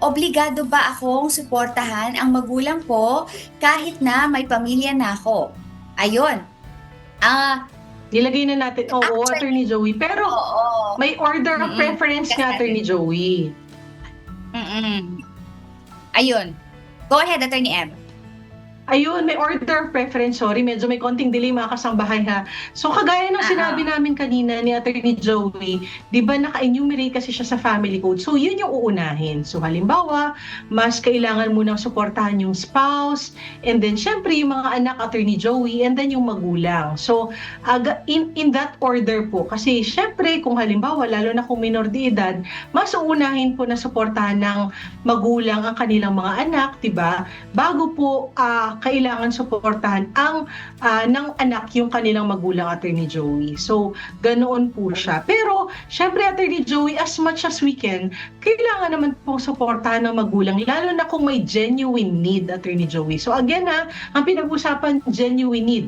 obligado ba akong suportahan ang magulang ko kahit na may pamilya na ako? Ayun. Ah, Nilagay na natin, oo, actually, Attorney Joey. Pero oo. may order of Mm-mm. preference Discuss nga, Attorney natin. Joey. Mm-mm. Ayun. Go ahead, Attorney Eb. Ayun, may order of preference. Sorry, medyo may konting delay mga kasambahay ha. So kagaya ng sinabi namin kanina ni Attorney Joey, di ba naka-enumerate kasi siya sa family code. So yun yung uunahin. So halimbawa, mas kailangan mo nang suportahan yung spouse, and then syempre yung mga anak, Attorney Joey, and then yung magulang. So in that order po, kasi syempre kung halimbawa, lalo na kung minor de edad, mas uunahin po na suportahan ng magulang ang kanilang mga anak, di ba? Bago po kailangan suportahan ng anak yung kanilang magulang, Attorney Joey. So, ganoon po siya. Pero, syempre, Attorney Joey, as much as we can, kailangan naman po suportahan ng magulang, lalo na kung may genuine need, Attorney Joey. So, again ang pinag-usapan, genuine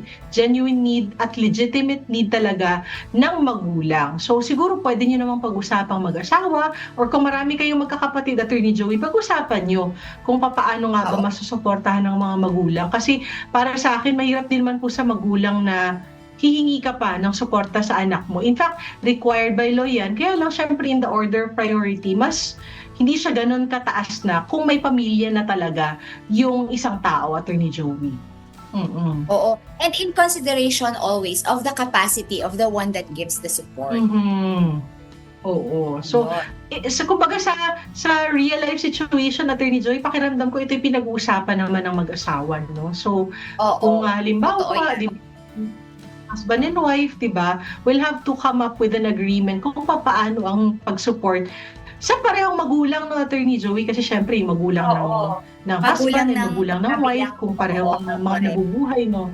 need at legitimate need talaga ng magulang. So, siguro pwede nyo namang pag-usapang mag-asawa, or kung marami kayong magkakapatid, Attorney Joey, pag-usapan nyo kung paano nga ba masusuportahan ng mga magulang. Kasi para sa akin, mahirap din man po sa magulang na hihingi ka pa ng suporta sa anak mo. In fact, required by law yan. Kaya lang, syempre, in the order of priority, mas hindi siya ganun kataas na kung may pamilya na talaga yung isang tao, Attorney Joey. Oo. And in consideration always of the capacity of the one that gives the support. Oo. So, kumbaga sa real life situation, Attorney Joy, pakiramdam ko ito yung pinag-uusapan naman ng mag-asawa, no? So, kung halimbawa, husband and wife, diba, will have to come up with an agreement kung paano ang pag-support sa parehong magulang ng Attorney Joey, kasi syempre yung magulang ng husband and magulang ng wife, kung pareho ang mga nabubuhay, no?